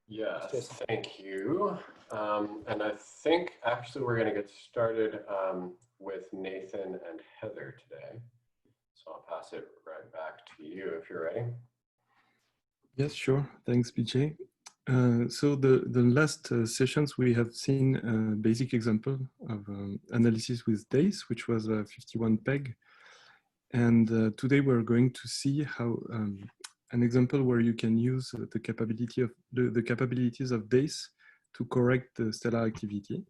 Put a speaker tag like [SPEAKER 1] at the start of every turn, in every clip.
[SPEAKER 1] Yes, thank you. And I think actually we're going to get started with Nathan and Heather today. So I'll pass it right back to you if you're ready.
[SPEAKER 2] Yes, sure. Thanks, BJ. So the last sessions we have seen a basic example of analysis with Naise, which was a 51 peg. And today we're going to see how an example where you can use the capability of the capabilities of Naise to correct the stellar activity.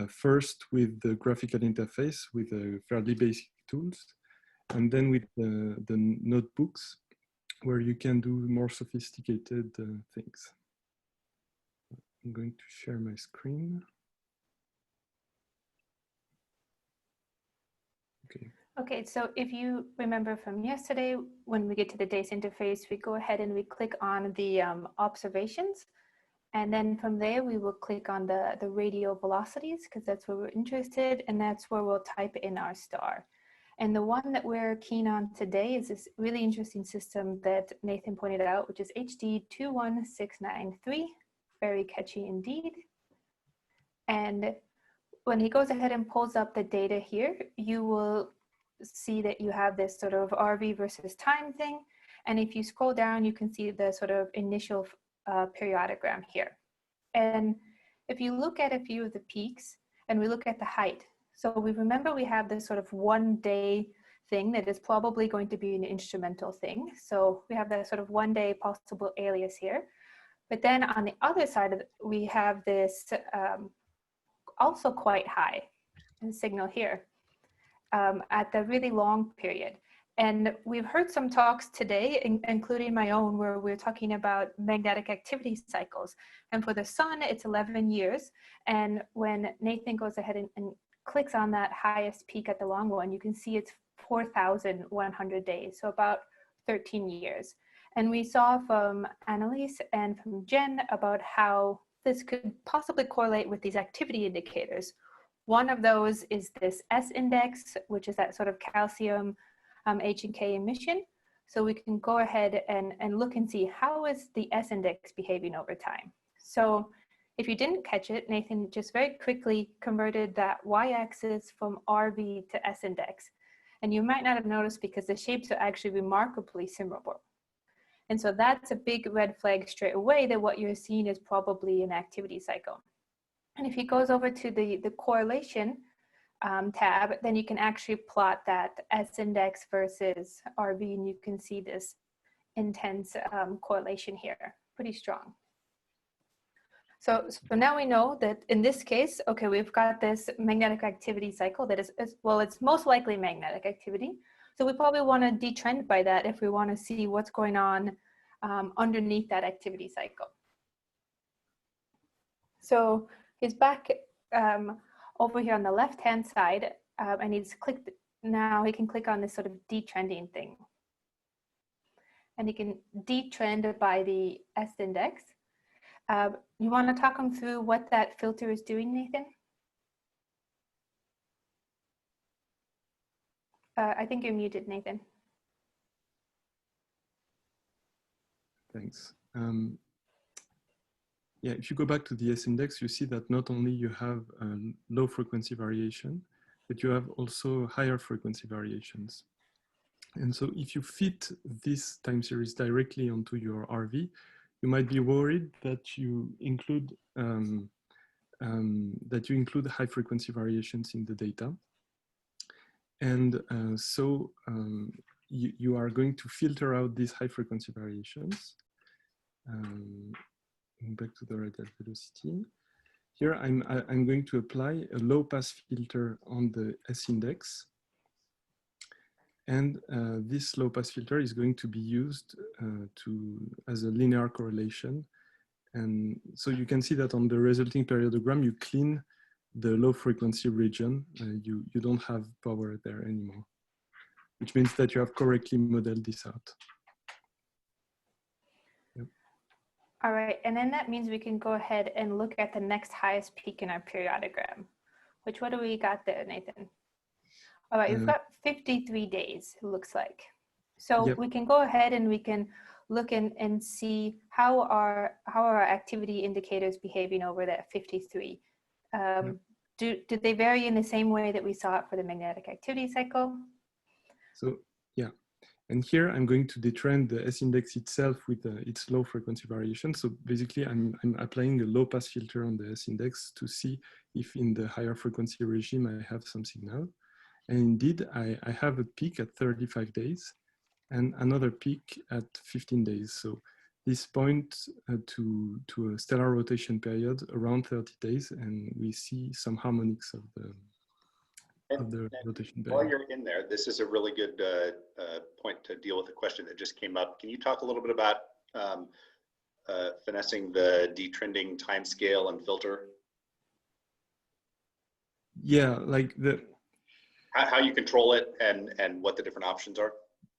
[SPEAKER 2] First with the graphical interface with fairly basic tools, and then with the notebooks where you can do more sophisticated things. I'm going to share my screen. Okay.
[SPEAKER 3] Okay, so if you remember from yesterday, when we get to the Naise interface, we go ahead and we click on the observations. And then from there, we will click on the radial velocities, because that's where we're interested. And that's where we'll type in our star. And the one that we're keen on today is this really interesting system that Nathan pointed out, which is HD 21693. Very catchy indeed. And when he goes ahead and pulls up the data here, you will see that you have this sort of RV versus time thing. And if you scroll down, you can see the sort of initial periodogram here. And if you look at a few of the peaks and we look at the height, so we remember we have this sort of 1 day thing that is probably going to be an instrumental thing. So we have that sort of 1 day possible alias here. But then on the other side of it, we have this also quite high signal here at the really long period. And we've heard some talks today, including my own, where we're talking about magnetic activity cycles. And for the sun, it's 11 years. And when Nathan goes ahead and clicks on that highest peak at the long one, you can see it's 4,100 days, so about 13 years. And we saw from Annalise and from Jen about how this could possibly correlate with these activity indicators. One of those is this S index, which is that sort of calcium H and K emission. So we can go ahead and look and see how is the S index behaving over time. So if you didn't catch it, Nathan just very quickly converted that y-axis from RV to S index. And you might not have noticed because the shapes are actually remarkably similar. And so that's a big red flag straight away that what you're seeing is probably an activity cycle. And if he goes over to the correlation tab, then you can actually plot that S index versus RV, and you can see this intense correlation here, pretty strong. So now we know that in this case, okay, we've got this magnetic activity cycle that is, well, it's most likely magnetic activity. So we probably want to detrend by that if we want to see what's going on underneath that activity cycle. So he's back over here on the left-hand side, and he's clicked, now he can click on this sort of detrending thing. And he can detrend by the S index. You want to talk him through what that filter is doing, Nathan? I think you're muted, Nathan.
[SPEAKER 2] Thanks. Yeah, if you go back to the S index, you see that not only you have low frequency variation, but you have also higher frequency variations. And so if you fit this time series directly onto your RV, you might be worried that you include high frequency variations in the data. And so you are going to filter out these high frequency variations. Back to the radial velocity. Here I'm going to apply a low pass filter on the S index. And this low pass filter is going to be used as a linear correlation. And so you can see that on the resulting periodogram, you clean the low frequency region. You don't have power there anymore, which means that you have correctly modeled this out. Yep.
[SPEAKER 3] All right, and then that means we can go ahead and look at the next highest peak in our periodogram, which what do we got there, Nathan? All right, we've got 53 days, it looks like. So yep. We can go ahead and we can look and see how are our activity indicators behaving over that 53. Do they vary in the same way that we saw it for the magnetic activity cycle?
[SPEAKER 2] So yeah, and here I'm going to detrend the S index itself with its low frequency variation. So basically I'm applying a low pass filter on the S index to see if in the higher frequency regime I have some signal. And indeed I have a peak at 35 days and another peak at 15 days. So this points to a stellar rotation period around 30 days, and we see some harmonics of the rotation period.
[SPEAKER 4] While you're in there, this is a really good point to deal with a question that just came up. Can you talk a little bit about finessing the detrending timescale and filter?
[SPEAKER 2] Yeah, like
[SPEAKER 4] how you control it and what the different options are?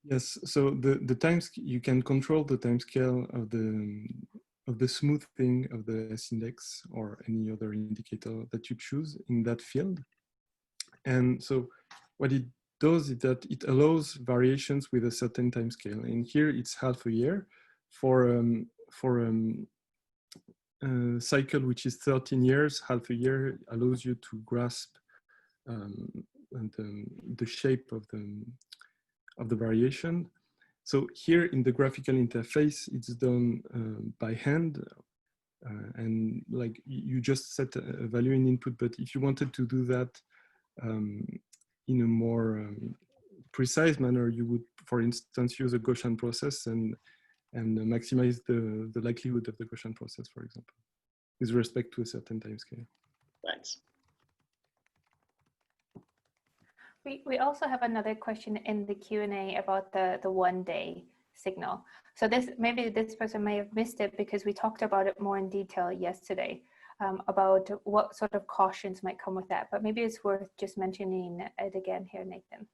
[SPEAKER 2] Yes, so the times you can control the time scale of the smoothing of the S index or any other indicator that you choose in that field. And so what it does is that it allows variations with a certain time scale. And here it's half a year for a cycle which is 13 years. Half a year allows you to grasp the shape of the variation. So here in the graphical interface, it's done by hand, and like you just set a value in input. But if you wanted to do that in a more precise manner, you would, for instance, use a Gaussian process and maximize the likelihood of the Gaussian process, for example, with respect to a certain time scale.
[SPEAKER 4] Thanks.
[SPEAKER 3] We also have another question in the Q&A about the 1 day signal. So maybe this person may have missed it because we talked about it more in detail yesterday, about what sort of cautions might come with that. But maybe it's worth just mentioning it again here, Nathan.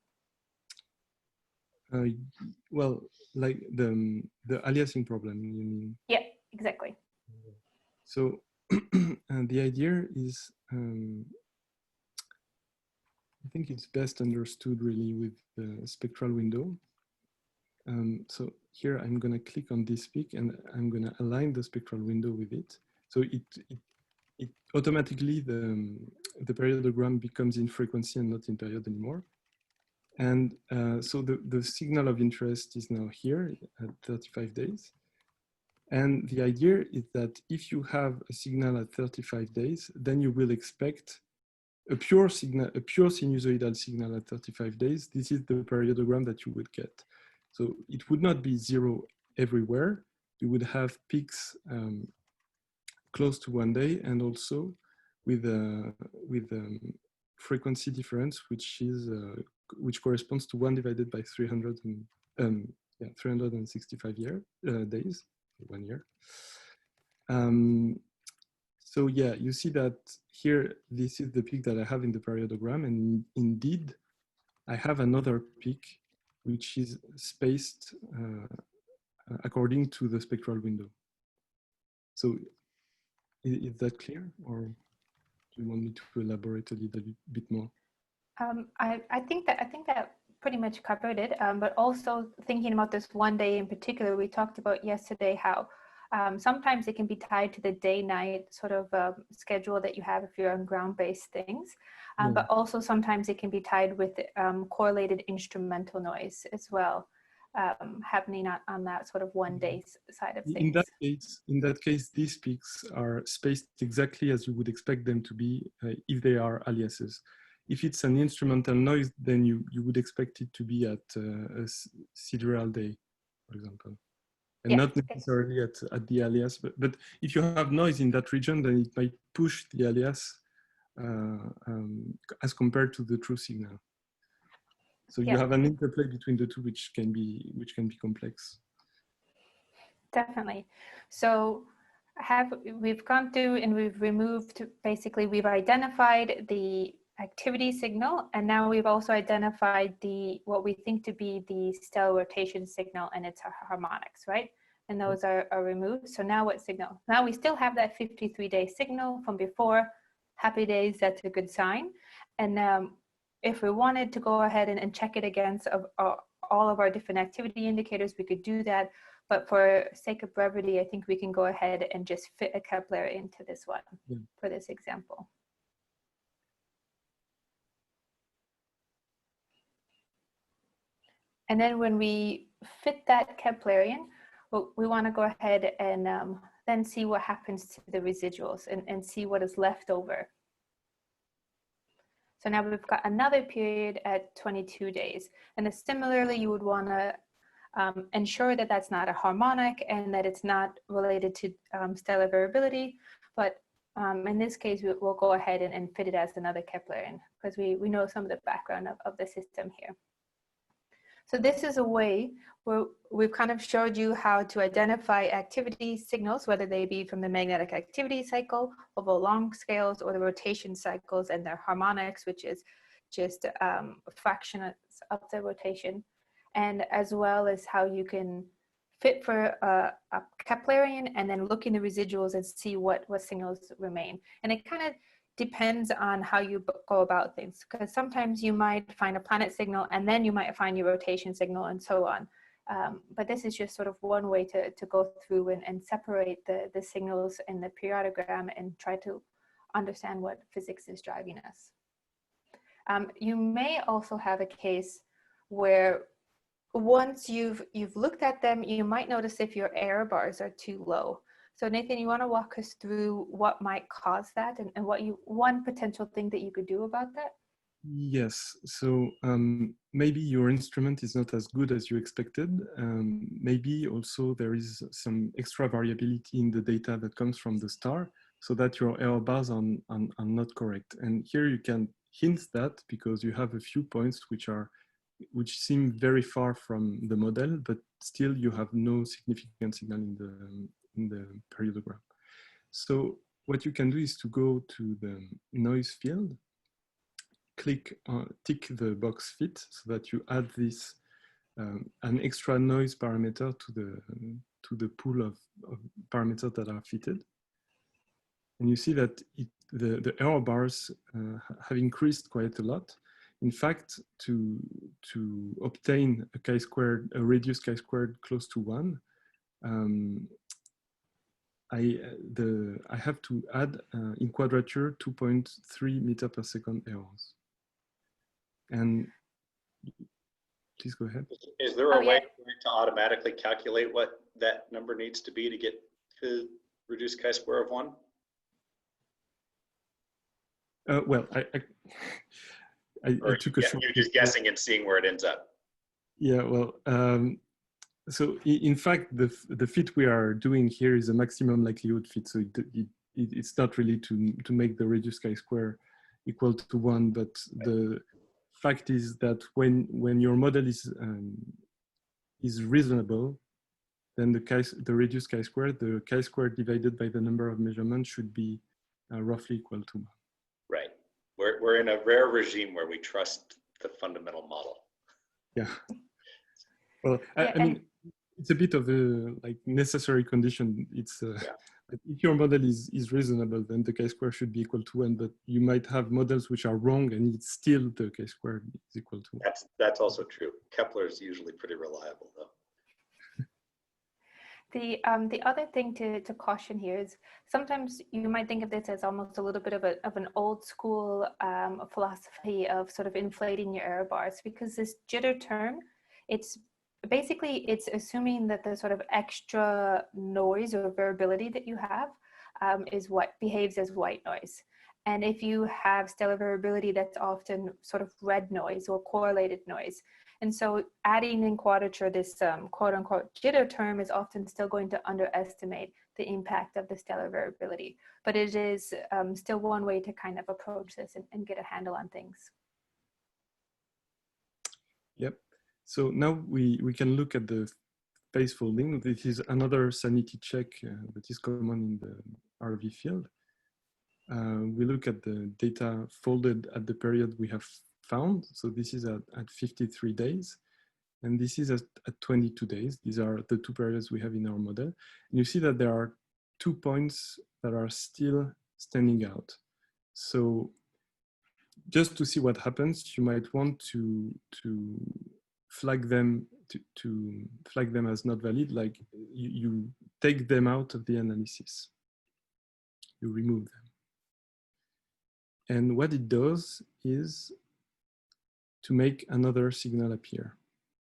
[SPEAKER 2] Well, like the aliasing problem, you mean?
[SPEAKER 3] Yeah, exactly.
[SPEAKER 2] So the idea is, I think it's best understood really with the spectral window. So here I'm going to click on this peak and I'm going to align the spectral window with it. So it automatically, the periodogram becomes in frequency and not in period anymore. And so the signal of interest is now here at 35 days. And the idea is that if you have a signal at 35 days, then you will expect a pure sinusoidal signal at 35 days. This is the periodogram that you would get. So it would not be zero everywhere. You would have peaks close to 1 day, and also with frequency difference, which corresponds to 1 divided by 365 days, 1 year. So yeah, you see that here, this is the peak that I have in the periodogram, and indeed, I have another peak, which is spaced according to the spectral window. So is that clear, or do you want me to elaborate a little bit more?
[SPEAKER 3] I think that pretty much covered it, but also thinking about this 1 day in particular, we talked about yesterday how sometimes it can be tied to the day-night sort of schedule that you have if you're on ground-based things, but also sometimes it can be tied with correlated instrumental noise as well, happening on that sort of 1 day side of things.
[SPEAKER 2] In that case, these peaks are spaced exactly as you would expect them to be if they are aliases. If it's an instrumental noise, then you would expect it to be at a sidereal day, for example. And not necessarily at the alias, but if you have noise in that region, then it might push the alias as compared to the true signal. So you have an interplay between the two, which can be complex.
[SPEAKER 3] Definitely. So we've gone through and we've removed, basically we've identified the activity signal, and now we've also identified what we think to be the stellar rotation signal and its harmonics, right? And those are removed. So now what signal? Now we still have that 53-day signal from before. Happy days, that's a good sign. And if we wanted to go ahead and check it against all of our different activity indicators, we could do that. but for sake of brevity, I think we can go ahead and just fit a Kepler into this one for this example. And then when we fit that Keplerian, we want to go ahead and then see what happens to the residuals and see what is left over. So now we've got another period at 22 days. And then similarly, you would want to ensure that that's not a harmonic and that it's not related to stellar variability. But in this case, we'll go ahead and fit it as another Keplerian because we know some of the background of the system here. So this is a way where we've kind of showed you how to identify activity signals, whether they be from the magnetic activity cycle of the long scales or the rotation cycles and their harmonics, which is just fractions of the rotation, and as well as how you can fit for a Keplerian and then look in the residuals and see what signals remain. And it kind of depends on how you go about things, because sometimes you might find a planet signal and then you might find your rotation signal and so on. But this is just sort of one way to go through and separate the signals in the periodogram and try to understand what physics is driving us. You may also have a case where once you've looked at them, you might notice if your error bars are too low. So Nathan, you want to walk us through what might cause that and one potential thing that you could do about that?
[SPEAKER 2] Yes, so maybe your instrument is not as good as you expected. Maybe also there is some extra variability in the data that comes from the star so that your error bars are not correct. And here you can hint that because you have a few points which seem very far from the model, but still you have no significant signal in the periodogram. So what you can do is to go to the noise field, tick the box fit so that you add this an extra noise parameter to the pool of parameters that are fitted. And you see that the error bars have increased quite a lot. In fact, to obtain a reduced chi-squared close to 1, I have to add in quadrature 2.3 meter per second errors. And please go ahead.
[SPEAKER 4] Is there a way to automatically calculate what that number needs to be to get to reduce chi-square of 1?
[SPEAKER 2] Well, I took a short.
[SPEAKER 4] You're just guessing and seeing where it ends up.
[SPEAKER 2] Yeah, well, so in fact, the fit we are doing here is a maximum likelihood fit. So it's not really to make the reduced chi-square equal to 1, but the fact is that when your model is reasonable, then the reduced chi-square, the chi-square divided by the number of measurements should be roughly equal to 1.
[SPEAKER 4] Right. We're in a rare regime where we trust the fundamental model.
[SPEAKER 2] Yeah. Well, I mean, it's a bit of a necessary condition. It's if your model is reasonable, then the chi-square should be equal to 1. But you might have models which are wrong, and it's still the chi-square is equal to 1.
[SPEAKER 4] That's also true. Kepler is usually pretty reliable, though.
[SPEAKER 3] The other thing to caution here is sometimes you might think of this as almost a little bit of an old school philosophy of sort of inflating your error bars, because this jitter term, it's assuming that the sort of extra noise or variability that you have is what behaves as white noise. And if you have stellar variability, that's often sort of red noise or correlated noise. And so adding in quadrature this quote unquote jitter term is often still going to underestimate the impact of the stellar variability. But it is still one way to kind of approach this and get a handle on things.
[SPEAKER 2] Yep. So now we can look at the phase folding. This is another sanity check that is common in the RV field. We look at the data folded at the period we have found. So this is at 53 days, and this is at 22 days. These are the two periods we have in our model. And you see that there are 2 points that are still standing out. So just to see what happens, you might want to flag them to flag them as not valid, like you take them out of the analysis. You remove them. And what it does is to make another signal appear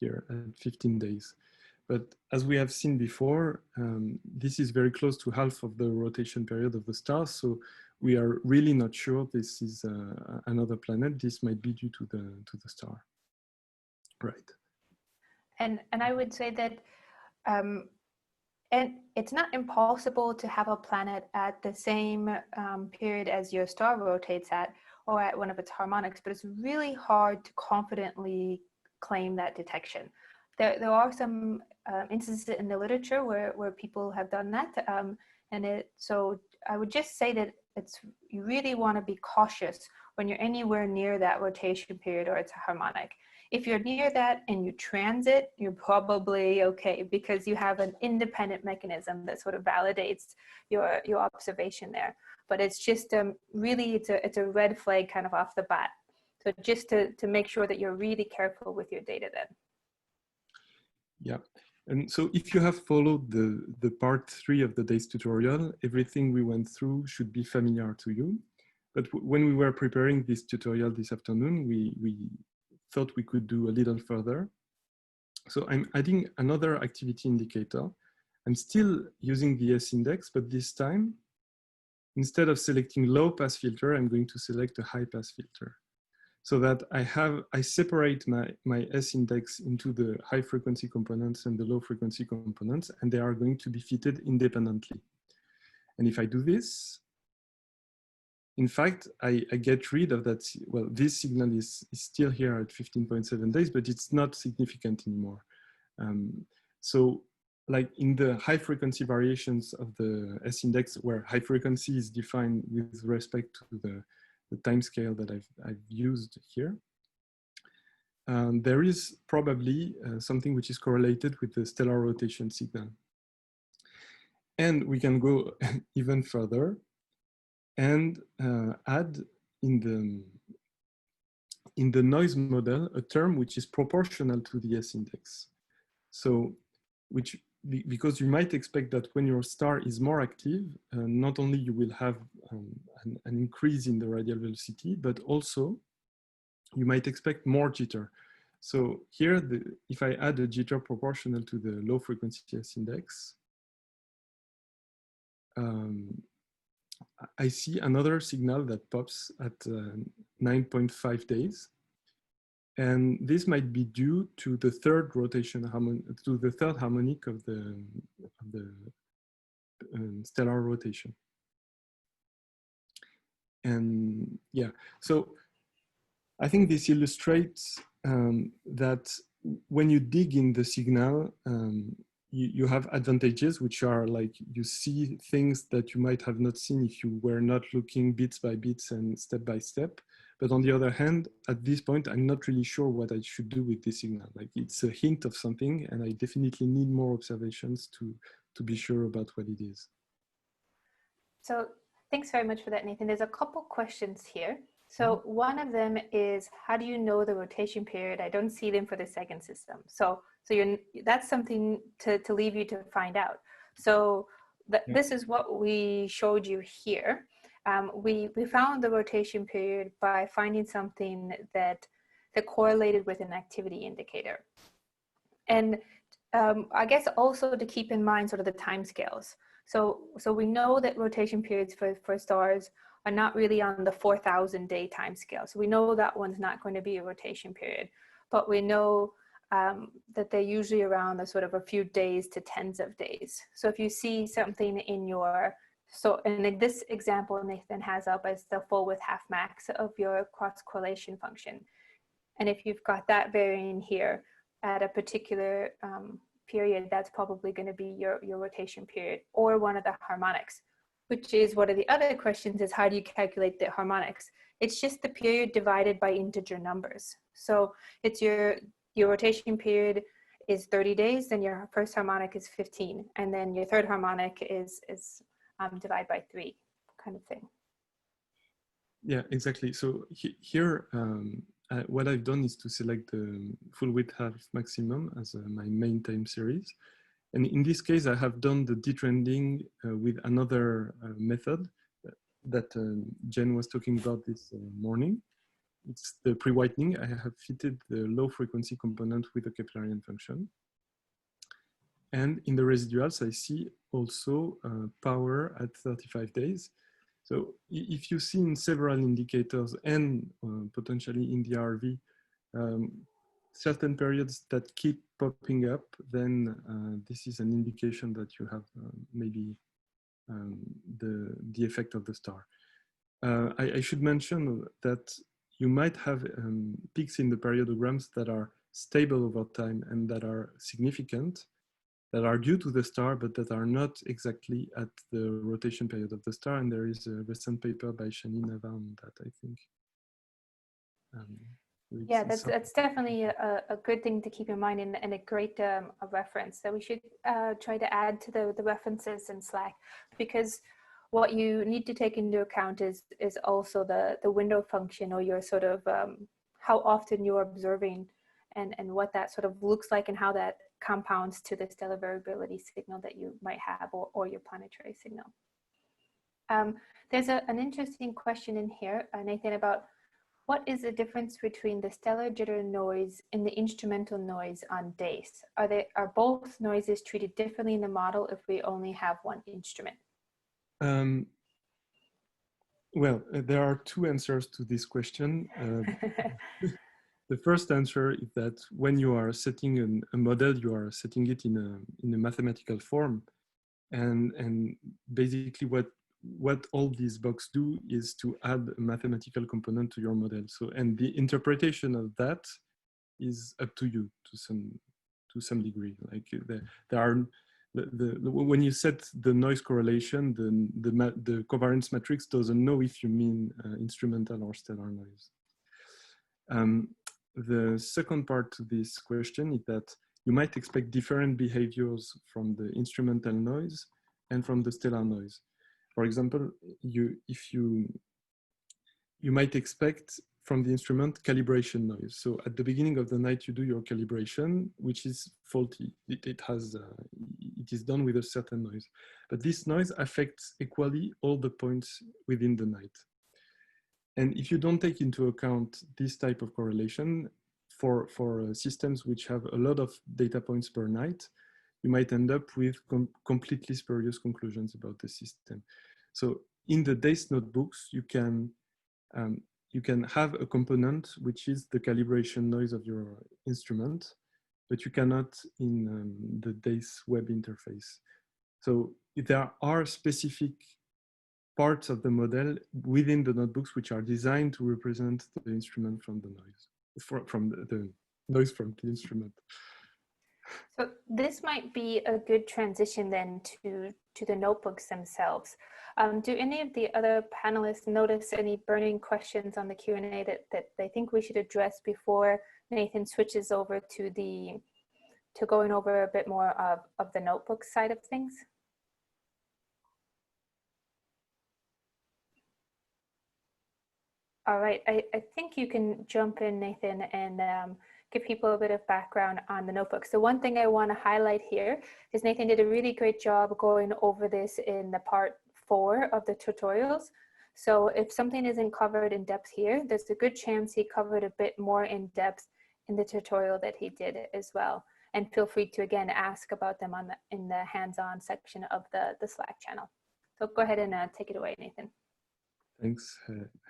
[SPEAKER 2] here at 15 days. But as we have seen before, this is very close to half of the rotation period of the star. So we are really not sure this is another planet. This might be due to the star. Right.
[SPEAKER 3] And I would say that and it's not impossible to have a planet at the same period as your star rotates at, or at one of its harmonics, but it's really hard to confidently claim that detection. There are some instances in the literature where people have done that, so I would just say that you really want to be cautious when you're anywhere near that rotation period or its harmonic. If you're near that and you transit, you're probably okay because you have an independent mechanism that sort of validates your observation there. But it's just really, it's a red flag kind of off the bat. So just to make sure that you're really careful with your data then.
[SPEAKER 2] Yeah, and so if you have followed the part 3 of the DAISE tutorial, everything we went through should be familiar to you. But when we were preparing this tutorial this afternoon, we thought we could do a little further. So I'm adding another activity indicator. I'm still using the S index, but this time, instead of selecting low pass filter, I'm going to select a high pass filter. So that I separate my S index into the high frequency components and the low frequency components, and they are going to be fitted independently. And if I do this, in fact, I get rid of that. Well, this signal is still here at 15.7 days, but it's not significant anymore. So like in the high frequency variations of the S index, where high frequency is defined with respect to the time scale that I've used here, there is probably something which is correlated with the stellar rotation signal. And we can go even further and add in the noise model a term which is proportional to the S index. So, because you might expect that when your star is more active, not only you will have an increase in the radial velocity, but also you might expect more jitter. So here, if I add a jitter proportional to the low frequency S index, I see another signal that pops at 9.5 days. And this might be due to the third rotation harmonic of the stellar rotation. And yeah, so I think this illustrates that when you dig in the signal, you have advantages, which are like you see things that you might have not seen if you were not looking bits by bits and step by step. But on the other hand, at this point, I'm not really sure what I should do with this signal. Like it's a hint of something, and I definitely need more observations to be sure about what it is.
[SPEAKER 3] So thanks very much for that, Nathan. There's a couple questions here. So one of them is, how do you know the rotation period? I don't see them for the Sagan system. So that's something to leave you to find out. So this is what we showed you here. We found the rotation period by finding something that correlated with an activity indicator. And I guess also to keep in mind sort of the timescales. So we know that rotation periods for stars are not really on the 4,000 day time scale. So we know that one's not going to be a rotation period, but we know that they're usually around the sort of a few days to tens of days. So if you see something in your, so in this example, Nathan has up as the full width half max of your cross correlation function. And if you've got that varying here at a particular period, that's probably going to be your rotation period, or one of the harmonics. Which is one of the other questions is, how do you calculate the harmonics? It's just the period divided by integer numbers. So it's your rotation period is 30 days, then your first harmonic is 15, and then your third harmonic is divided by 3 kind of thing.
[SPEAKER 2] Yeah, exactly. So here, what I've done is to select the full width half maximum as my main time series. And in this case, I have done the detrending with another method that Jen was talking about this morning. It's the pre-whitening. I have fitted the low frequency component with a Keplerian function. And in the residuals, I see also power at 35 days. So if you see in several indicators and potentially in the RV, certain periods that keep popping up, then this is an indication that you have maybe the effect of the star. I should mention that you might have peaks in the periodograms that are stable over time and that are significant, that are due to the star, but that are not exactly at the rotation period of the star. And there is a recent paper by Shani Nava on that, I think.
[SPEAKER 3] Yeah, that's definitely a good thing to keep in mind and a great reference that we should try to add to the references in Slack, because what you need to take into account is also the window function, or your sort of how often you're observing and what that sort of looks like and how that compounds to the stellar variability signal that you might have, or your planetary signal. There's an interesting question in here, Nathan, about what is the difference between the stellar jitter noise and the instrumental noise on DACE? Are both noises treated differently in the model if we only have one instrument?
[SPEAKER 2] Well, there are two answers to this question. The first answer is that when you are setting a model, you are setting it in a mathematical form, and basically what all these boxes do is to add a mathematical component to your model. So, and the interpretation of that is up to you to some degree. Like there are when you set the noise correlation, the covariance matrix doesn't know if you mean instrumental or stellar noise. The second part to this question is that you might expect different behaviors from the instrumental noise and from the stellar noise. For example, you might expect from the instrument calibration noise. So at the beginning of the night, you do your calibration, which is faulty. It is done with a certain noise, but this noise affects equally all the points within the night. And if you don't take into account this type of correlation for systems which have a lot of data points per night, you might end up with completely spurious conclusions about the system. So in the DACE notebooks, you can have a component which is the calibration noise of your instrument, but you cannot in the DACE web interface. So there are specific parts of the model within the notebooks which are designed to represent the instrument from the noise, from the noise from the instrument.
[SPEAKER 3] So this might be a good transition then to the notebooks themselves. Do any of the other panelists notice any burning questions on the Q&A that they think we should address before Nathan switches over to going over a bit more of the notebook side of things? All right, I think you can jump in, Nathan, and give people a bit of background on the notebook. So one thing I want to highlight here is Nathan did a really great job going over this in the part 4 of the tutorials. So if something isn't covered in depth here, there's a good chance he covered a bit more in depth in the tutorial that he did as well. And feel free to, again, ask about them in the hands-on section of the Slack channel. So go ahead and take it away, Nathan.
[SPEAKER 2] Thanks,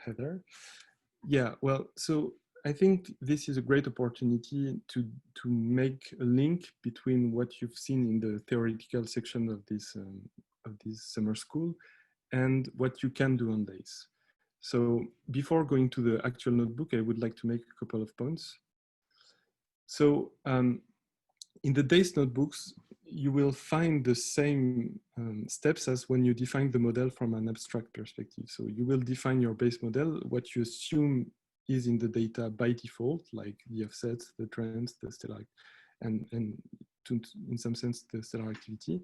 [SPEAKER 2] Heather. Yeah, well, so I think this is a great opportunity to make a link between what you've seen in the theoretical section of this summer school and what you can do on DACE. So before going to the actual notebook, I would like to make a couple of points. So in the DACE notebooks, you will find the same steps as when you define the model from an abstract perspective. So you will define your base model, what you assume is in the data by default, like the offsets, the trends, the stellar, and in some sense, the stellar activity.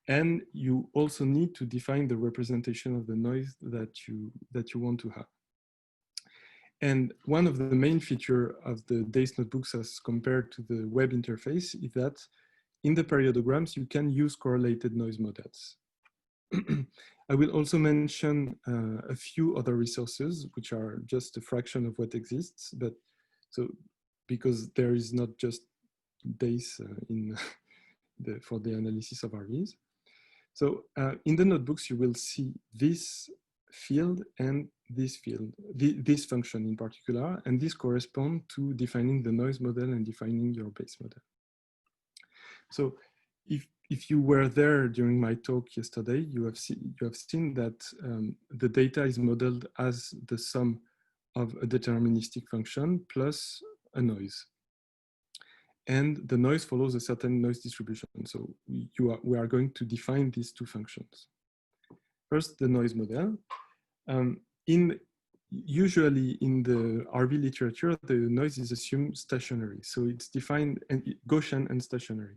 [SPEAKER 2] And you also need to define the representation of the noise that you want to have. And one of the main features of the Daise notebooks as compared to the web interface is that in the periodograms, you can use correlated noise models. I will also mention a few other resources, which are just a fraction of what exists, but so because there is not just Daise for the analysis of RVs. So in the notebooks, you will see this field and this field, this function in particular, and this correspond to defining the noise model and defining your base model. So if you were there during my talk yesterday, you have seen that the data is modeled as the sum of a deterministic function plus a noise. And the noise follows a certain noise distribution. So we are going to define these two functions. First, the noise model. Usually in the RV literature, the noise is assumed stationary. So it's defined Gaussian and stationary.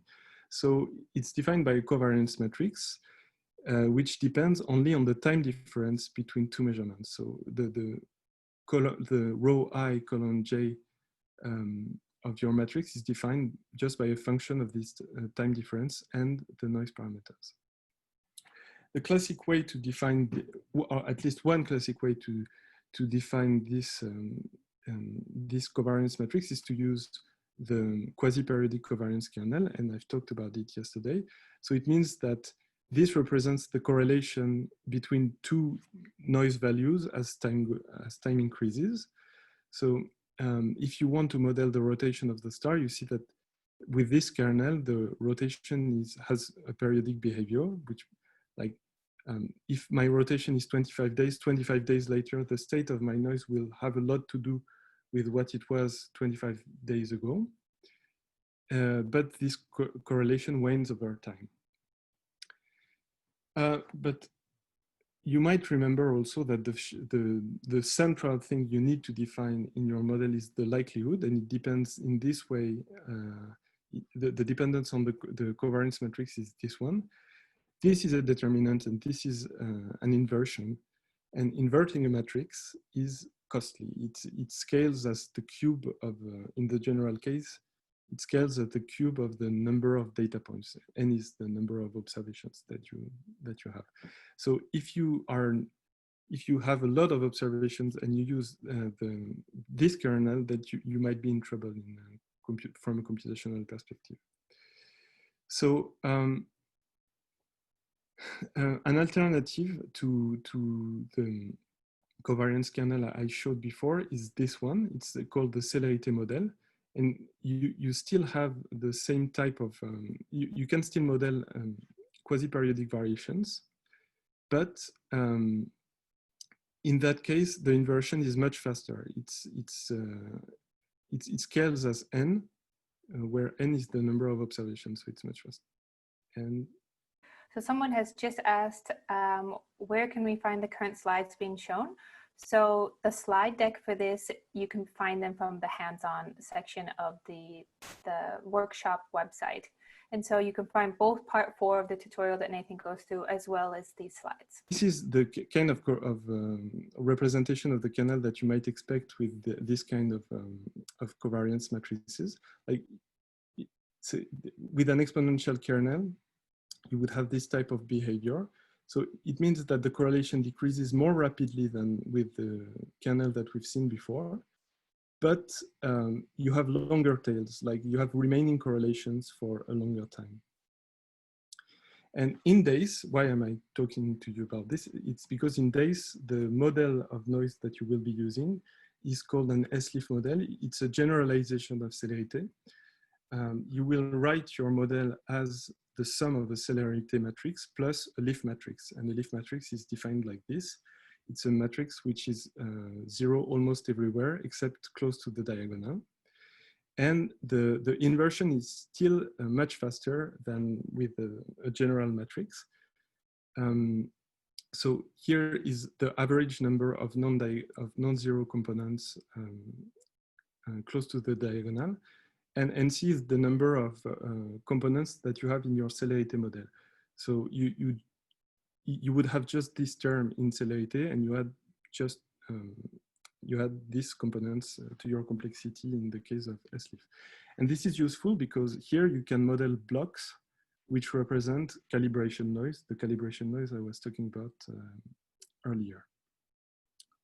[SPEAKER 2] So it's defined by a covariance matrix, which depends only on the time difference between two measurements. So the row I, column J of your matrix is defined just by a function of this time difference and the noise parameters. The classic way to define, or at least one classic way to define this, this covariance matrix is to use the quasi-periodic covariance kernel, and I've talked about it yesterday. So it means that this represents the correlation between two noise values as time increases. So if you want to model the rotation of the star, you see that with this kernel, the rotation has a periodic behavior, which like if my rotation is 25 days later, the state of my noise will have a lot to do with what it was 25 days ago. But this correlation wanes over time. But you might remember also that the central thing you need to define in your model is the likelihood, and it depends in this way. The dependence on the covariance matrix is this one. This is a determinant, and this is an inversion. And inverting a matrix is costly. It scales as the cube of, in the general case, it scales at the cube of the number of data points. N is the number of observations that you have. So if you have a lot of observations and you use this kernel, that you might be in trouble from a computational perspective. So an alternative to the covariance kernel I showed before is this one. It's called the célérité model. And you still have the same type of, you can still model quasi-periodic variations, but in that case, the inversion is much faster. It scales as n, where n is the number of observations, so it's much faster. And
[SPEAKER 3] so someone has just asked, where can we find the current slides being shown? So the slide deck for this, you can find them from the hands-on section of the workshop website. And so you can find both part 4 of the tutorial that Nathan goes through, as well as these slides.
[SPEAKER 2] This is the kind of representation of the kernel that you might expect with this kind of covariance matrices. Like, so with an exponential kernel, you would have this type of behavior. So it means that the correlation decreases more rapidly than with the kernel that we've seen before, but you have longer tails, like you have remaining correlations for a longer time. And in Daise, why am I talking to you about this? It's because in Daise, the model of noise that you will be using is called an S-leaf model. It's a generalization of célérité. You will write your model as the sum of a célérité matrix plus a leaf matrix. And the leaf matrix is defined like this. It's a matrix which is 0 almost everywhere except close to the diagonal. And the inversion is still much faster than with a general matrix. So here is the average number of non-zero components close to the diagonal. And NC is the number of components that you have in your célérité model. So you would have just this term in célérité, and you had just you had these components to your complexity in the case of SLIF. And this is useful because here you can model blocks which represent calibration noise, the calibration noise I was talking about earlier.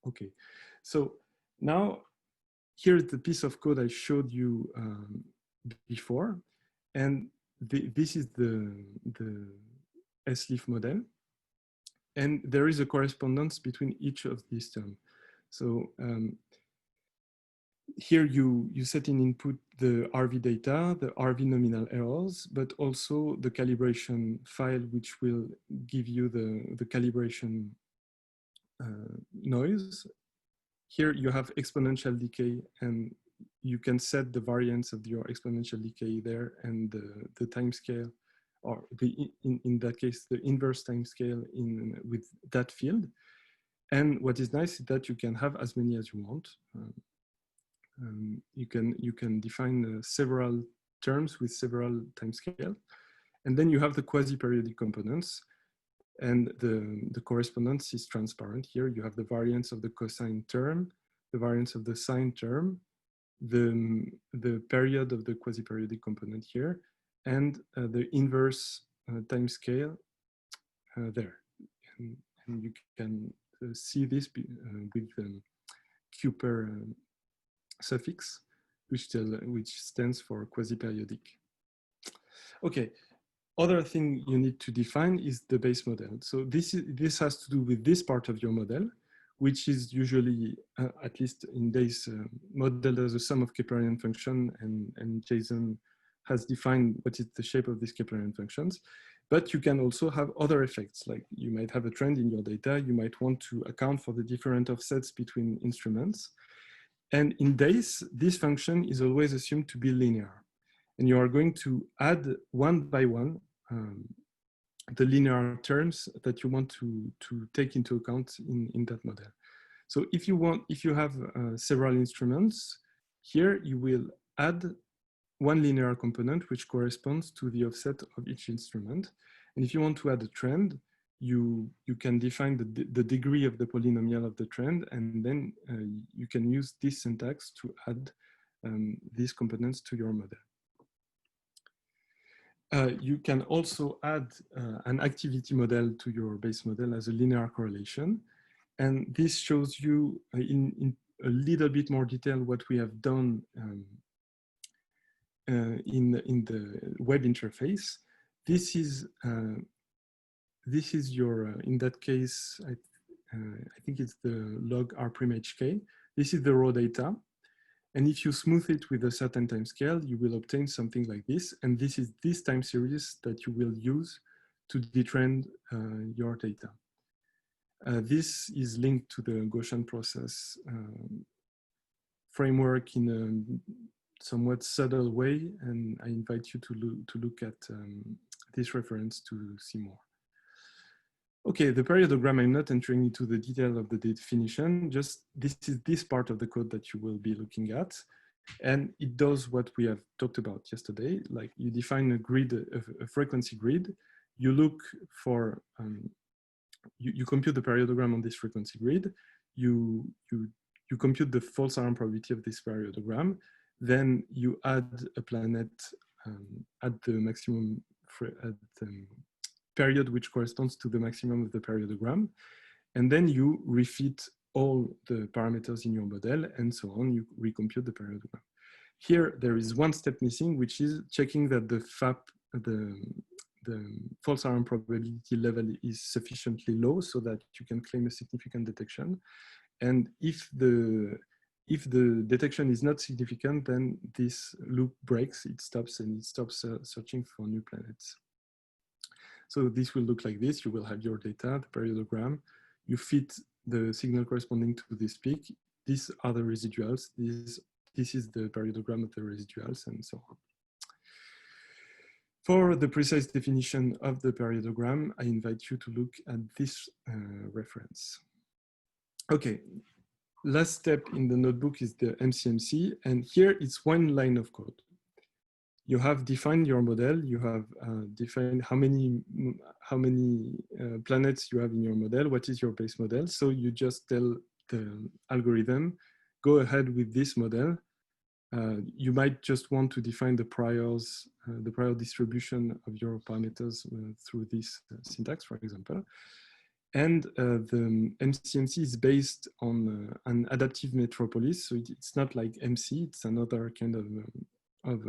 [SPEAKER 2] Okay, so now here's the piece of code I showed you before, and this is the SLIF model, and there is a correspondence between each of these terms. So here you set in input the RV data, the RV nominal errors, but also the calibration file, which will give you the calibration noise. Here you have exponential decay, and you can set the variance of your exponential decay there, and the time scale, or in that case, the inverse time scale with that field. And what is nice is that you can have as many as you want. You can define several terms with several time scale, and then you have the quasi-periodic components, and the correspondence is transparent. Here you have the variance of the cosine term, the variance of the sine term, the period of the quasi-periodic component here, and the inverse time scale there. And you can see this with Cooper suffix, which stands for quasi-periodic. Okay, other thing you need to define is the base model. So this has to do with this part of your model, which is usually, at least in Naise, modeled as a sum of Keplerian function, and Jason has defined what is the shape of these Keplerian functions. But you can also have other effects, like you might have a trend in your data, you might want to account for the different offsets between instruments. And in Naise, this function is always assumed to be linear. And you are going to add one by one the linear terms that you want to take into account in that model. So if you have several instruments, here you will add one linear component which corresponds to the offset of each instrument. And if you want to add a trend, you can define the degree of the polynomial of the trend, and then you can use this syntax to add these components to your model. You can also add an activity model to your base model as a linear correlation. And this shows you in a little bit more detail what we have done in the web interface. This is your, in that case, I think it's the log r'(hk). This is the raw data. And if you smooth it with a certain time scale, you will obtain something like this. And this is this time series that you will use to detrend your data. This is linked to the Gaussian process framework in a somewhat subtle way. And I invite you to look at this reference to see more. Okay, the periodogram, I'm not entering into the detail of the definition, just this is this part of the code that you will be looking at. And it does what we have talked about yesterday, like you define a grid, a frequency grid, you look for, you compute the periodogram on this frequency grid, you compute the false alarm probability of this periodogram, then you add a planet at the maximum, period which corresponds to the maximum of the periodogram, and then you refit all the parameters in your model, and so on, you recompute the periodogram. Here, there is one step missing, which is checking that the FAP, the false alarm probability level is sufficiently low so that you can claim a significant detection. And if the detection is not significant, then this loop breaks, it stops, and it stops searching for new planets. So this will look like this. You will have your data, the periodogram. You fit the signal corresponding to this peak. These are the residuals. This is the periodogram of the residuals, and so on. For the precise definition of the periodogram, I invite you to look at this reference. Okay, last step in the notebook is the MCMC, and here it's one line of code. You have defined your model. You have defined how many planets you have in your model. What is your base model? So you just tell the algorithm, go ahead with this model. You might just want to define the prior distribution of your parameters through this syntax, for example. And the MCMC is based on an adaptive metropolis. So it's not like MC, it's another kind of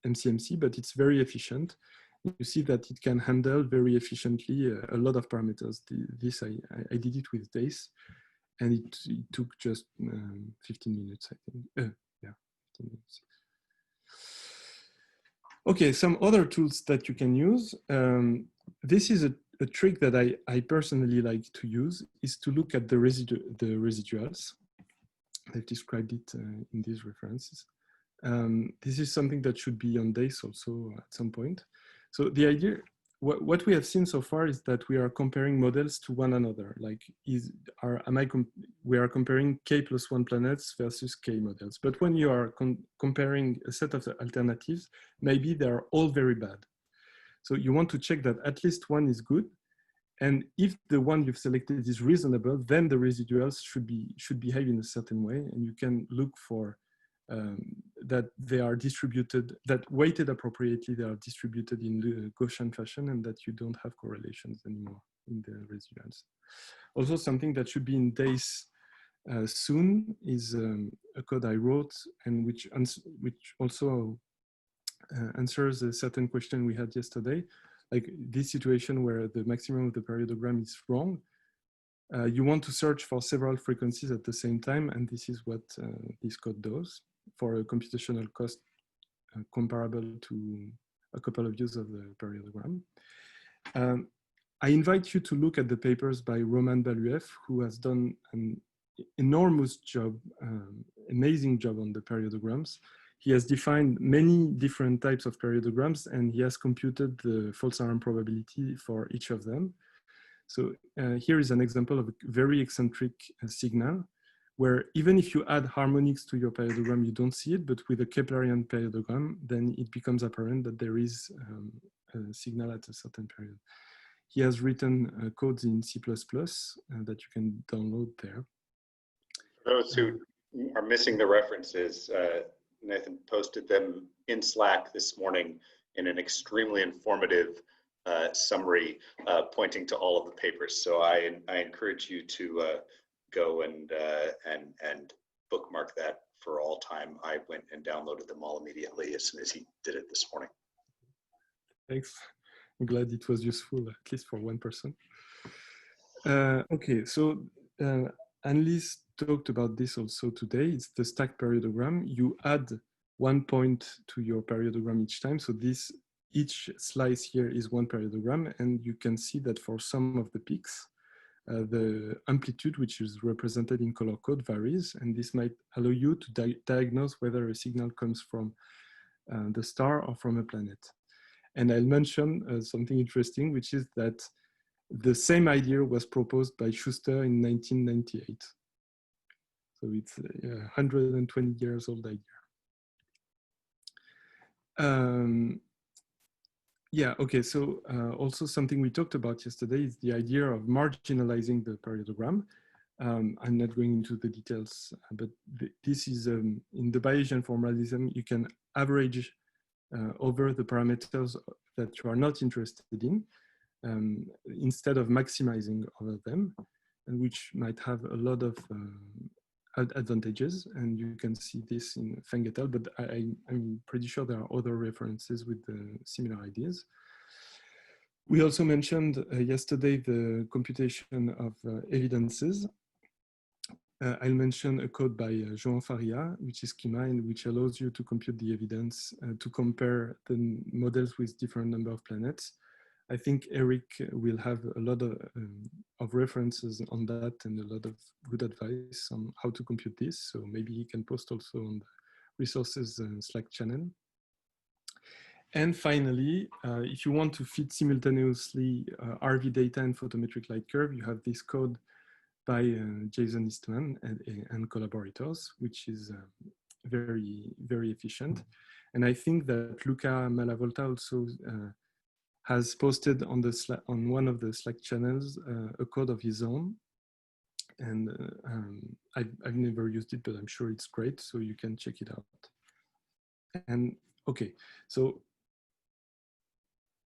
[SPEAKER 2] MCMC, but it's very efficient. You see that it can handle very efficiently a lot of parameters. I did it with Naise, and it took just 15 minutes, I think. Yeah, 15 minutes. Okay, some other tools that you can use. This is a trick that I personally like to use, is to look at the residuals. I've described it in these references. This is something that should be on Naise also at some point. So the idea, what we have seen so far is that we are comparing models to one another. Like, we are comparing k+1 planets versus k models. But when you are comparing a set of alternatives, maybe they are all very bad. So you want to check that at least one is good. And if the one you've selected is reasonable, then the residuals should behave in a certain way. And you can look for that they are distributed, that weighted appropriately, they are distributed in the Gaussian fashion, and that you don't have correlations anymore in the residuals. Also, something that should be in Naise soon is a code I wrote, and which also answers a certain question we had yesterday, like this situation where the maximum of the periodogram is wrong. You want to search for several frequencies at the same time, and this is what this code does for a computational cost comparable to a couple of views of the periodogram. I invite you to look at the papers by Roman Baluev, who has done an enormous job, amazing job on the periodograms. He has defined many different types of periodograms, and he has computed the false alarm probability for each of them. So here is an example of a very eccentric signal, where even if you add harmonics to your periodogram, you don't see it, but with a Keplerian periodogram, then it becomes apparent that there is a signal at a certain period. He has written codes in C++ that you can download there.
[SPEAKER 4] For those who are missing the references, Nathan posted them in Slack this morning in an extremely informative summary pointing to all of the papers. So I encourage you to go and bookmark that for all time. I went and downloaded them all immediately as soon as he did it this morning.
[SPEAKER 2] Thanks. I'm glad it was useful, at least for one person. Okay, so Annelise talked about this also today. It's the stack periodogram. You add 1 point to your periodogram each time. So each slice here is one periodogram, and you can see that for some of the peaks, the amplitude, which is represented in color code, varies, and this might allow you to diagnose whether a signal comes from the star or from a planet. And I'll mention something interesting, which is that the same idea was proposed by Schuster in 1998. So it's a 120 years old idea. Yeah, okay, so also something we talked about yesterday is the idea of marginalizing the periodogram. I'm not going into the details, but this is, in the Bayesian formalism, you can average over the parameters that you are not interested in, instead of maximizing over them, and which might have a lot of advantages, and you can see this in Feng et al., but I'm pretty sure there are other references with similar ideas. We also mentioned yesterday the computation of evidences. I'll mention a code by João Faria, which is schema, and which allows you to compute the evidence to compare the models with different number of planets. I think Eric will have a lot of references on that and a lot of good advice on how to compute this. So maybe he can post also on the resources Slack channel. And finally, if you want to feed simultaneously RV data and photometric light curve, you have this code by Jason Eastman and collaborators, which is very, very efficient. And I think that Luca Malavolta also has posted on one of the Slack channels a code of his own. And I've never used it, but I'm sure it's great, so you can check it out. And okay, so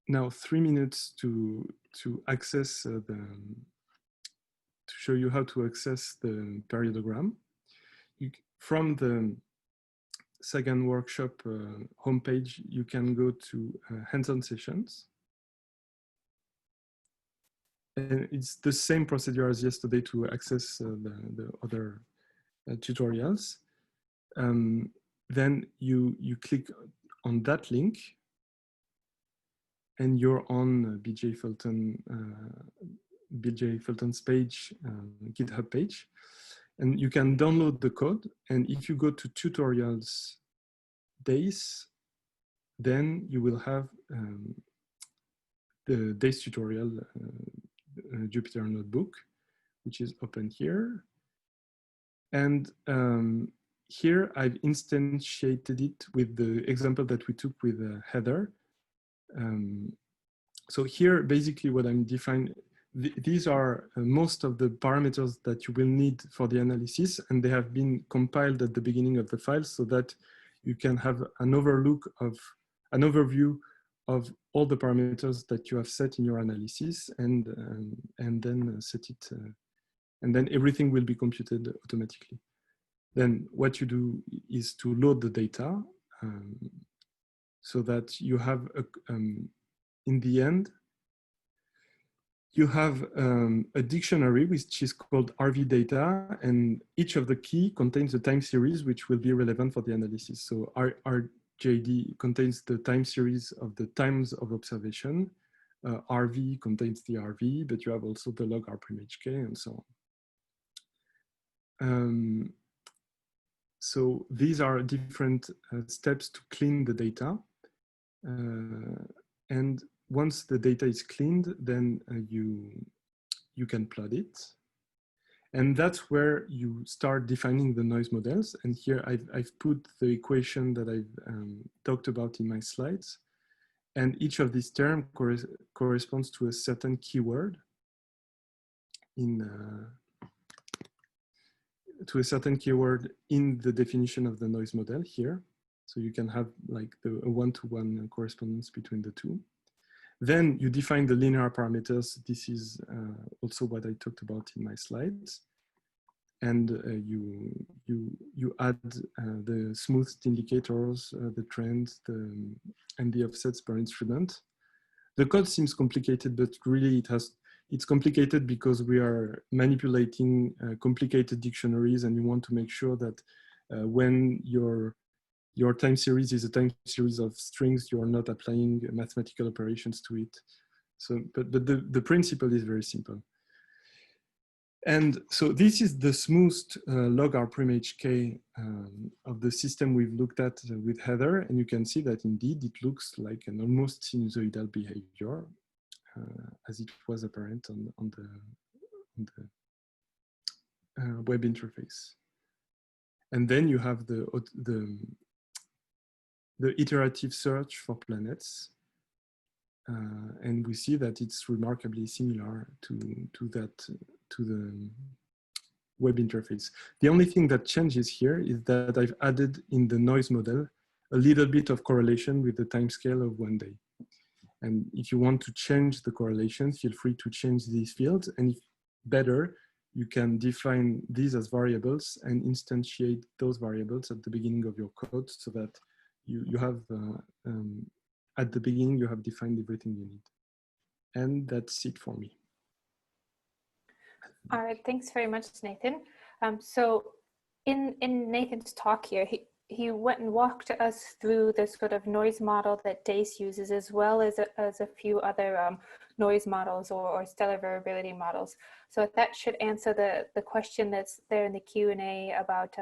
[SPEAKER 2] now 3 minutes to access to show you how to access the periodogram. From the Sagan workshop homepage, you can go to hands-on sessions. And it's the same procedure as yesterday to access the other tutorials. Then you click on that link, and you're on BJ Fulton's page, GitHub page, and you can download the code. And if you go to tutorials days, then you will have the days tutorial Jupyter notebook, which is open here. And here I've instantiated it with the example that we took with Heather. So here, basically what I'm defining, these are most of the parameters that you will need for the analysis, and they have been compiled at the beginning of the file so that you can have an overview of all the parameters that you have set in your analysis, and then set it, and then everything will be computed automatically. Then what you do is to load the data so that you have, in the end, you have a dictionary which is called RV data, and each of the key contains a time series which will be relevant for the analysis. So RJD contains the time series of the times of observation. RV contains the RV, but you have also the log R'(HK) and so on. So these are different steps to clean the data. And once the data is cleaned, then you can plot it. And that's where you start defining the noise models. And here I've put the equation that I've talked about in my slides. And each of these terms corresponds to a certain keyword in the definition of the noise model here. So you can have like a one-to-one correspondence between the two. Then you define the linear parameters. This is also what I talked about in my slides. And you add the smoothed indicators, the trends, and the offsets per instrument. The code seems complicated, but really it's complicated because we are manipulating complicated dictionaries, and you want to make sure that when your time series is a time series of strings, you are not applying mathematical operations to it. So, but the principle is very simple. And so this is the smoothed log R'(HK) of the system we've looked at with Heather, and you can see that indeed it looks like an almost sinusoidal behavior, as it was apparent on the web interface. And then you have the iterative search for planets. And we see that it's remarkably similar to the web interface. The only thing that changes here is that I've added in the noise model a little bit of correlation with the timescale of 1 day. And if you want to change the correlation, feel free to change these fields. And if better, you can define these as variables and instantiate those variables at the beginning of your code so that you have, at the beginning, you have defined everything you need. And that's it for me.
[SPEAKER 3] All right, thanks very much, Nathan. So in Nathan's talk here, he went and walked us through the sort of noise model that DACE uses, as well as a few other noise models or stellar variability models. So that should answer the question that's there in the Q&A about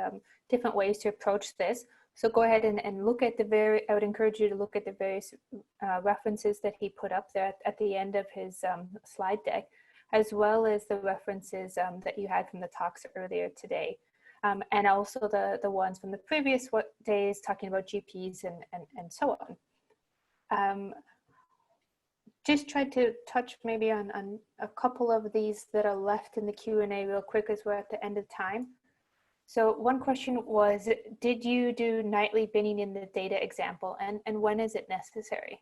[SPEAKER 3] different ways to approach this. So go ahead and look at I would encourage you to look at the various references that he put up there at the end of his slide deck, as well as the references that you had from the talks earlier today. And also the ones from the previous days talking about GPs and so on. just try to touch maybe on a couple of these that are left in the Q&A real quick as we're at the end of time. So one question was, did you do nightly binning in the data example, and when is it necessary?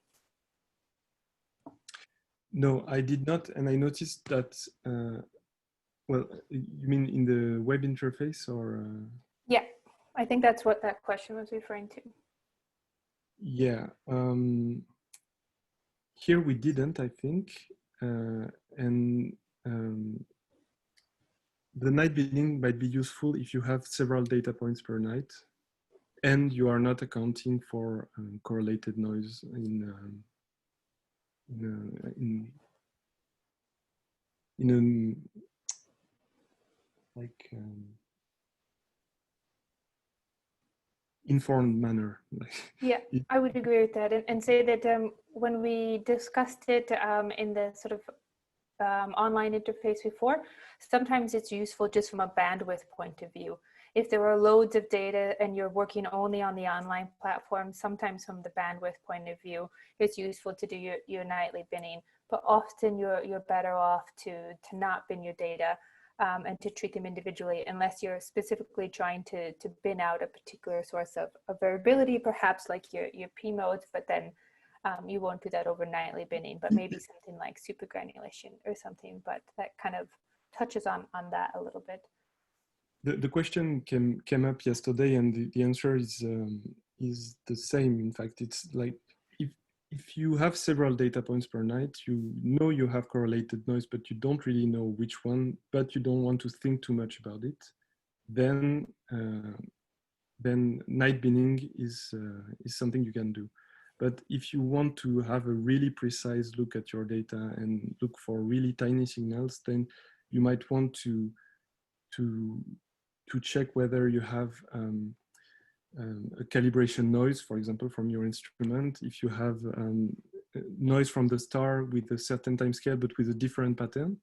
[SPEAKER 2] No, I did not, and I noticed that, well, you mean in the web interface or?
[SPEAKER 3] Yeah, I think that's what that question was referring to.
[SPEAKER 2] Yeah, here we didn't, I think, and the night binning might be useful if you have several data points per night, and you are not accounting for correlated noise in informed manner.
[SPEAKER 3] Yeah, I would agree with that, and say that when we discussed it in the sort of online interface before, sometimes it's useful just from a bandwidth point of view. If there are loads of data and you're working only on the online platform, sometimes from the bandwidth point of view, it's useful to do your nightly binning, but often you're better off to not bin your data and to treat them individually, unless you're specifically trying to bin out a particular source of variability, perhaps like your P modes, but then you won't do that over nightly binning, but maybe something like supergranulation or something, but that kind of touches on that a little bit.
[SPEAKER 2] The question came up yesterday, and the answer is the same. In fact, it's like if you have several data points per night, you know you have correlated noise, but you don't really know which one, but you don't want to think too much about it, then night binning is something you can do. But if you want to have a really precise look at your data and look for really tiny signals, then you might want to check whether you have a calibration noise, for example, from your instrument. If you have noise from the star with a certain time scale, but with a different pattern.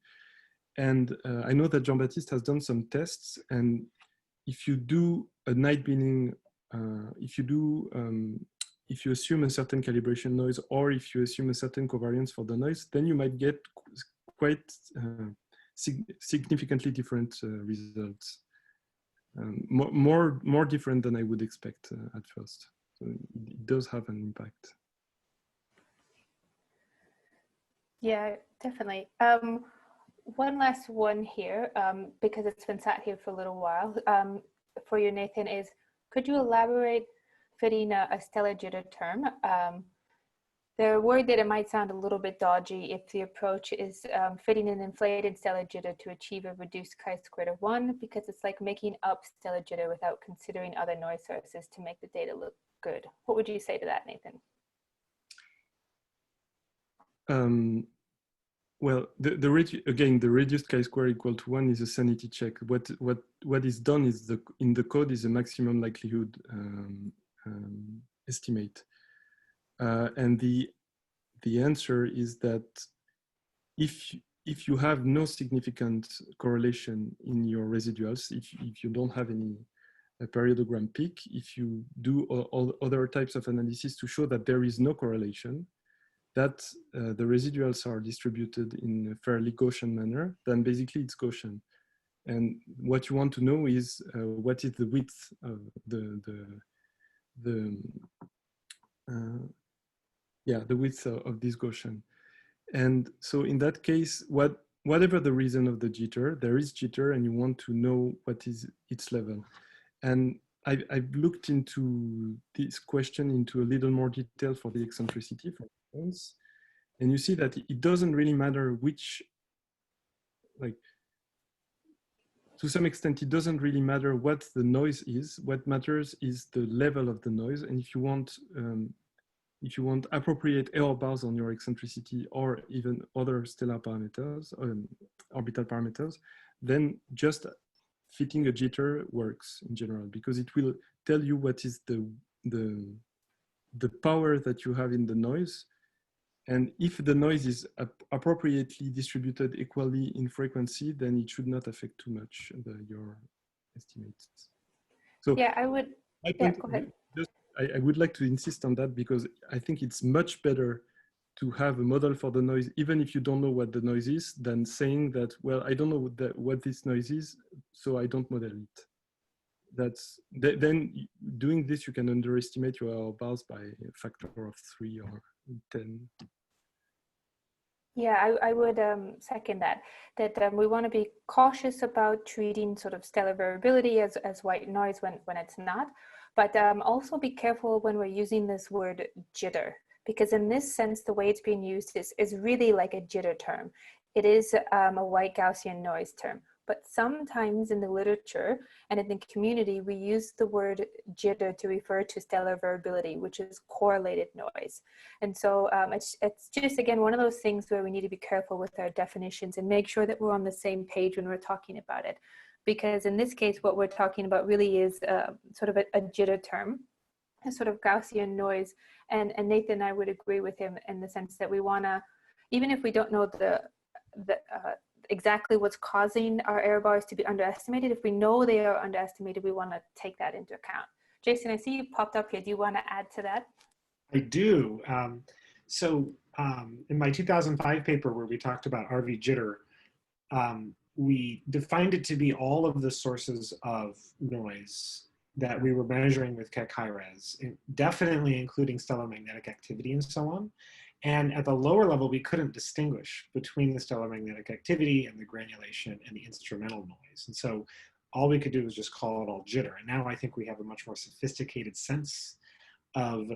[SPEAKER 2] And I know that Jean-Baptiste has done some tests, and if you do a night binning, if you assume a certain calibration noise, or if you assume a certain covariance for the noise, then you might get quite significantly different results. More different than I would expect at first. So it does have an impact.
[SPEAKER 3] Yeah, definitely. One last one here, because it's been sat here for a little while, for you, Nathan, is could you elaborate fitting a stellar jitter term? They're worried that it might sound a little bit dodgy if the approach is fitting an inflated stellar jitter to achieve a reduced chi-squared of 1, because it's like making up stellar jitter without considering other noise sources to make the data look good. What would you say to that, Nathan?
[SPEAKER 2] Well, the reduced chi-square equal to 1 is a sanity check. What is done is in the code is a maximum likelihood estimate. And the answer is that if you have no significant correlation in your residuals, if you don't have any periodogram peak, if you do all other types of analysis to show that there is no correlation, that the residuals are distributed in a fairly Gaussian manner, then basically it's Gaussian. And what you want to know is what is the width of the width of this Gaussian. And so in that case, whatever the reason of the jitter, there is jitter, and you want to know what is its level. And I've looked into this question into a little more detail for the eccentricity, for instance, and you see that it doesn't really matter which, like, to some extent, it doesn't really matter what the noise is. What matters is the level of the noise. And if you want appropriate error bars on your eccentricity or even other stellar parameters, orbital parameters, then just fitting a jitter works in general, because it will tell you what is the power that you have in the noise. And if the noise is appropriately distributed equally in frequency, then it should not affect too much your estimates. So
[SPEAKER 3] yeah, I would. Yeah, go ahead.
[SPEAKER 2] I would like to insist on that, because I think it's much better to have a model for the noise, even if you don't know what the noise is, than saying that, well, I don't know what this noise is, so I don't model it. Then doing this, you can underestimate your error bars by a factor of 3 or 10.
[SPEAKER 3] Yeah, I would second that we want to be cautious about treating sort of stellar variability as white noise when it's not, but also be careful when we're using this word jitter, because in this sense, the way it's being used is really like a jitter term. It is a white Gaussian noise term. But sometimes in the literature and in the community, we use the word jitter to refer to stellar variability, which is correlated noise. And so it's just, again, one of those things where we need to be careful with our definitions and make sure that we're on the same page when we're talking about it. Because in this case, what we're talking about really is sort of a jitter term, a sort of Gaussian noise. And Nathan, I would agree with him in the sense that we want to, even if we don't know exactly what's causing our error bars to be underestimated, if we know they are underestimated, we want to take that into account. Jason, I see you popped up here. Do you want to add to that?
[SPEAKER 5] I do. In my 2005 paper where we talked about RV jitter, we defined it to be all of the sources of noise that we were measuring with Keck high-res, definitely including stellar magnetic activity and so on. And at the lower level, we couldn't distinguish between the stellar magnetic activity and the granulation and the instrumental noise. And so all we could do was just call it all jitter. And now I think we have a much more sophisticated sense of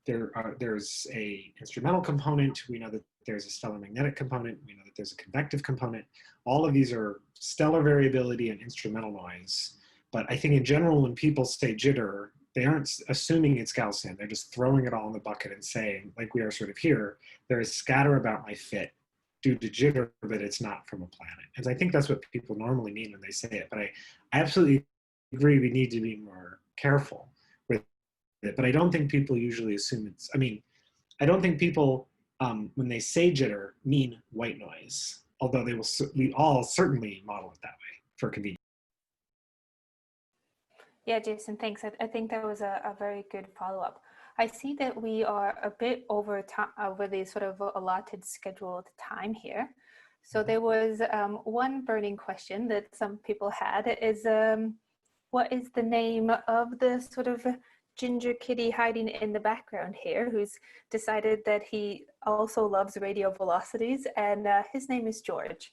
[SPEAKER 5] there's a instrumental component. We know that there's a stellar magnetic component. We know that there's a convective component. All of these are stellar variability and instrumental noise. But I think in general, when people say jitter, they aren't assuming it's Gaussian. They're just throwing it all in the bucket and saying, like we are sort of here, there is scatter about my fit due to jitter, but it's not from a planet. And I think that's what people normally mean when they say it. But I absolutely agree we need to be more careful with it. But I don't think people usually assume it's, I don't think people, when they say jitter, mean white noise, although we all certainly model it that way for convenience.
[SPEAKER 3] Yeah, Jason, thanks. I think that was a very good follow-up. I see that we are a bit over the sort of allotted scheduled time here. So there was one burning question that some people had is, what is the name of the sort of ginger kitty hiding in the background here, who's decided that he also loves radial velocities, and his name is George.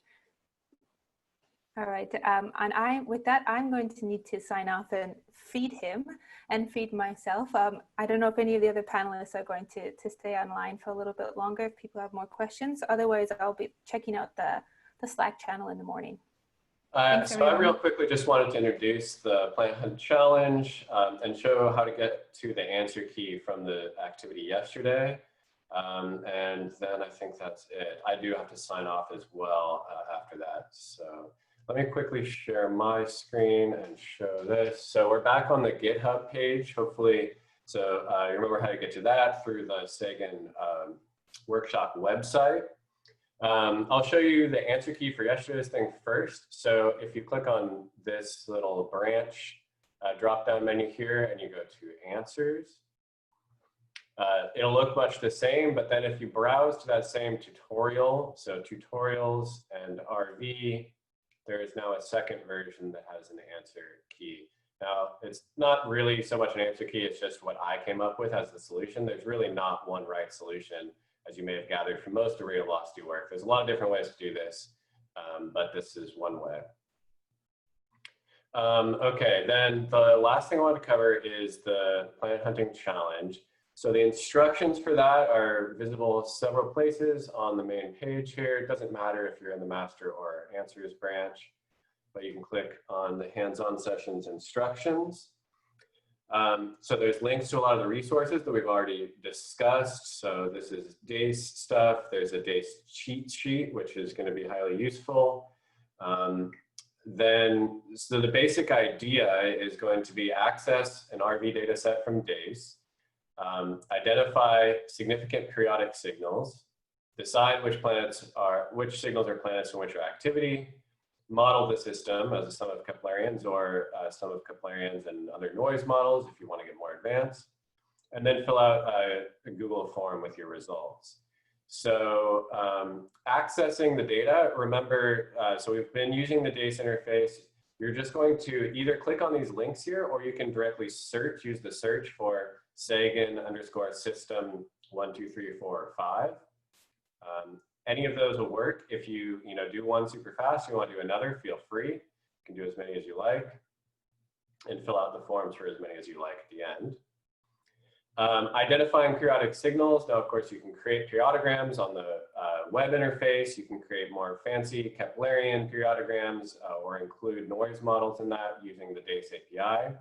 [SPEAKER 3] All right, and with that, I'm going to need to sign off and feed him and feed myself. I don't know if any of the other panelists are going to stay online for a little bit longer if people have more questions. Otherwise, I'll be checking out the Slack channel in the morning.
[SPEAKER 1] So I real quickly just wanted to introduce the Plant Hunt Challenge and show how to get to the answer key from the activity yesterday. And then I think that's it. I do have to sign off as well after that. So let me quickly share my screen and show this. So we're back on the GitHub page, hopefully. So you remember how to get to that through the Sagan workshop website. I'll show you the answer key for yesterday's thing first. So if you click on this little branch drop-down menu here and you go to answers, it'll look much the same, but then if you browse to that same tutorial, so tutorials and RV, there is now a second version that has an answer key. Now, it's not really so much an answer key, it's just what I came up with as the solution. There's really not one right solution, as you may have gathered from most of radial velocity work. There's a lot of different ways to do this, but this is one way. Okay, then the last thing I want to cover is the plant hunting challenge. So the instructions for that are visible several places on the main page here. It doesn't matter if you're in the master or answers branch, but you can click on the hands-on sessions instructions. So there's links to a lot of the resources that we've already discussed. So this is Dace stuff. There's a Dace cheat sheet, which is going to be highly useful. So the basic idea is going to be access an RV data set from Dace, identify significant periodic signals, decide which signals are planets and which are activity, model the system as a sum of Keplerians or sum of Keplerians and other noise models if you want to get more advanced, and then fill out a Google form with your results. So accessing the data, remember, so we've been using the DACE interface. You're just going to either click on these links here, or you can directly search, use the search for Sagan _ system 1, 2, 3, 4, or 5. Any of those will work. If you do one super fast, you want to do another, feel free. You can do as many as you like and fill out the forms for as many as you like at the end. Identifying periodic signals. Now, of course, you can create periodograms on the web interface. You can create more fancy Keplerian periodograms or include noise models in that using the DACE API.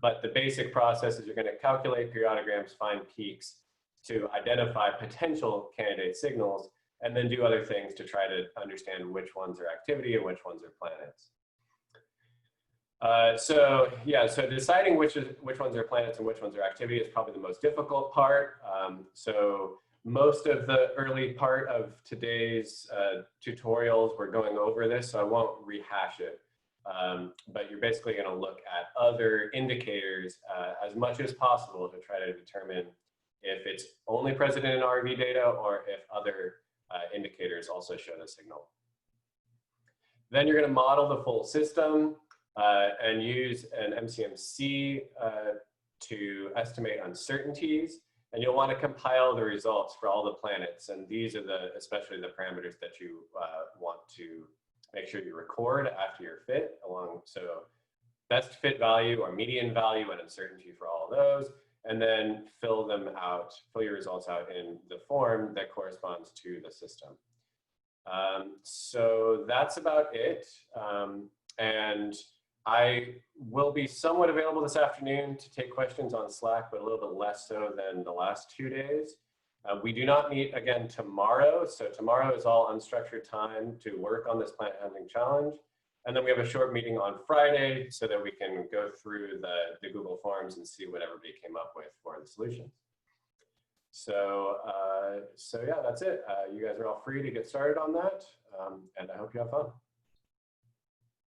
[SPEAKER 1] But the basic process is you're going to calculate periodograms, find peaks to identify potential candidate signals, and then do other things to try to understand which ones are activity and which ones are planets. So deciding which ones are planets and which ones are activity is probably the most difficult part. So most of the early part of today's tutorials, we're going over this, so I won't rehash it. But you're basically going to look at other indicators as much as possible to try to determine if it's only present in RV data or if other indicators also show the signal. Then you're going to model the full system and use an MCMC to estimate uncertainties. And you'll want to compile the results for all the planets. And these are especially the parameters that you want to make sure you record after your fit along. So best fit value or median value and uncertainty for all of those. And then fill your results out in the form that corresponds to the system. So that's about it. And I will be somewhat available this afternoon to take questions on Slack, but a little bit less so than the last 2 days. We do not meet again tomorrow. So tomorrow is all unstructured time to work on this plant handling challenge. And then we have a short meeting on Friday so that we can go through the Google Forms and see what everybody came up with for the solutions. So, yeah, that's it. You guys are all free to get started on that. And I hope you have fun.